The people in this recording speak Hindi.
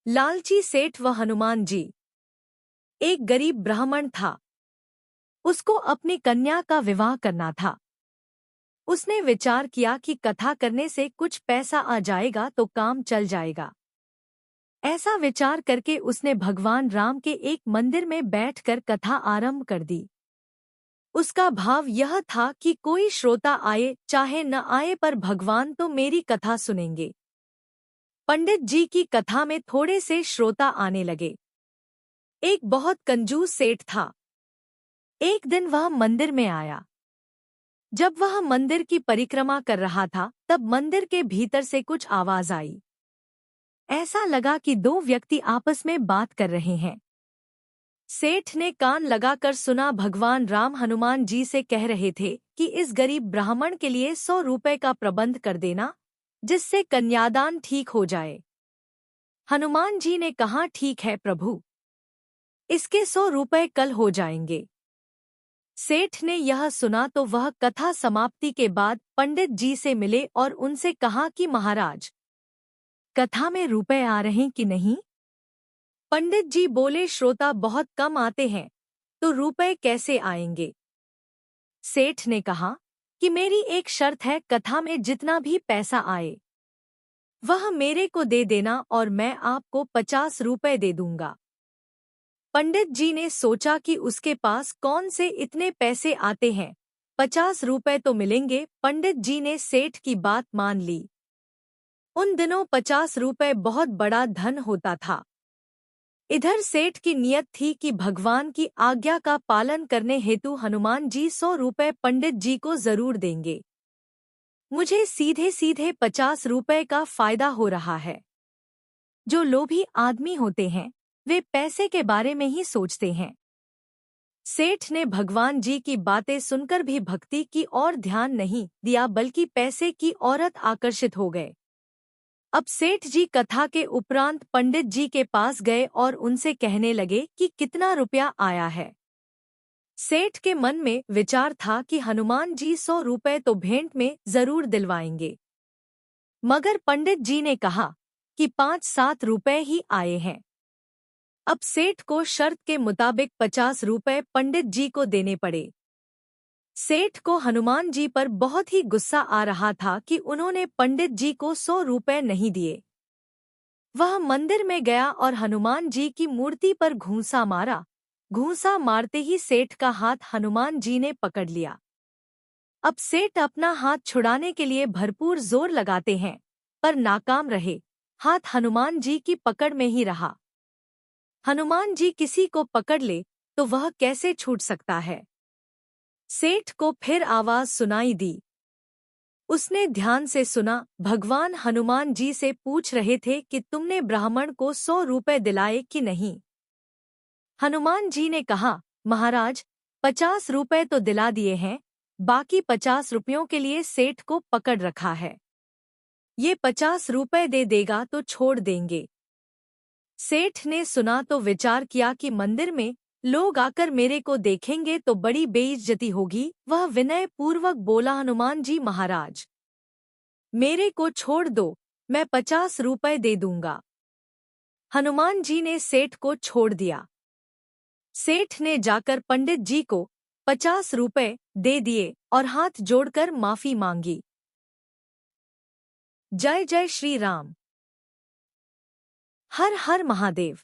लालची सेठ व हनुमान जी। एक गरीब ब्राह्मण था। उसको अपनी कन्या का विवाह करना था। उसने विचार किया कि कथा करने से कुछ पैसा आ जाएगा तो काम चल जाएगा। ऐसा विचार करके उसने भगवान राम के एक मंदिर में बैठकर कथा आरंभ कर दी। उसका भाव यह था कि कोई श्रोता आए चाहे न आए पर भगवान तो मेरी कथा सुनेंगे। पंडित जी की कथा में थोड़े से श्रोता आने लगे। एक बहुत कंजूस सेठ था। एक दिन वह मंदिर में आया। जब वह मंदिर की परिक्रमा कर रहा था तब मंदिर के भीतर से कुछ आवाज आई। ऐसा लगा कि दो व्यक्ति आपस में बात कर रहे हैं। सेठ ने कान लगाकर सुना। भगवान राम हनुमान जी से कह रहे थे कि इस गरीब ब्राह्मण के लिए 100 रुपए का प्रबंध कर देना, जिससे कन्यादान ठीक हो जाए। हनुमान जी ने कहा, ठीक है प्रभु, इसके 100 रुपए कल हो जाएंगे। सेठ ने यह सुना तो वह कथा समाप्ति के बाद पंडित जी से मिले और उनसे कहा कि महाराज, कथा में रुपए आ रहे कि नहीं? पंडित जी बोले, श्रोता बहुत कम आते हैं तो रुपए कैसे आएंगे? सेठ ने कहा कि मेरी एक शर्त है, कथा में जितना भी पैसा आए वह मेरे को दे देना और मैं आपको 50 रुपए दे दूंगा। पंडित जी ने सोचा कि उसके पास कौन से इतने पैसे आते हैं, 50 रुपए तो मिलेंगे। पंडित जी ने सेठ की बात मान ली। उन दिनों 50 रुपए बहुत बड़ा धन होता था। इधर सेठ की नियत थी कि भगवान की आज्ञा का पालन करने हेतु हनुमान जी 100 रुपए पंडित जी को जरूर देंगे। मुझे सीधे सीधे 50 रुपए का फायदा हो रहा है। जो लोभी आदमी होते हैं वे पैसे के बारे में ही सोचते हैं। सेठ ने भगवान जी की बातें सुनकर भी भक्ति की ओर ध्यान नहीं दिया बल्कि पैसे की ओरत आकर्षित हो गए। अब सेठ जी कथा के उपरांत पंडित जी के पास गए और उनसे कहने लगे कि कितना रुपया आया है। सेठ के मन में विचार था कि हनुमान जी 100 रुपए तो भेंट में जरूर दिलवाएंगे, मगर पंडित जी ने कहा कि 5-7 रुपए ही आए हैं। अब सेठ को शर्त के मुताबिक 50 रुपए पंडित जी को देने पड़े। सेठ को हनुमान जी पर बहुत ही गुस्सा आ रहा था कि उन्होंने पंडित जी को 100 रुपए नहीं दिए। वह मंदिर में गया और हनुमान जी की मूर्ति पर घूंसा मारा। घूंसा मारते ही सेठ का हाथ हनुमान जी ने पकड़ लिया। अब सेठ अपना हाथ छुड़ाने के लिए भरपूर जोर लगाते हैं पर नाकाम रहे। हाथ हनुमान जी की पकड़ में ही रहा। हनुमान जी किसी को पकड़ ले तो वह कैसे छूट सकता है। सेठ को फिर आवाज सुनाई दी। उसने ध्यान से सुना। भगवान हनुमान जी से पूछ रहे थे कि तुमने ब्राह्मण को 100 रुपए दिलाए कि नहीं। हनुमान जी ने कहा, महाराज 50 रुपए तो दिला दिए हैं, बाकी 50 रुपयों के लिए सेठ को पकड़ रखा है। ये 50 रुपए दे देगा तो छोड़ देंगे। सेठ ने सुना तो विचार किया कि मंदिर में लोग आकर मेरे को देखेंगे तो बड़ी बेइज्जती होगी। वह विनय पूर्वक बोला, हनुमान जी महाराज, मेरे को छोड़ दो, मैं 50 रुपए दे दूंगा। हनुमान जी ने सेठ को छोड़ दिया। सेठ ने जाकर पंडित जी को 50 रुपए दे दिए और हाथ जोड़कर माफी मांगी। जय जय श्री राम। हर हर महादेव।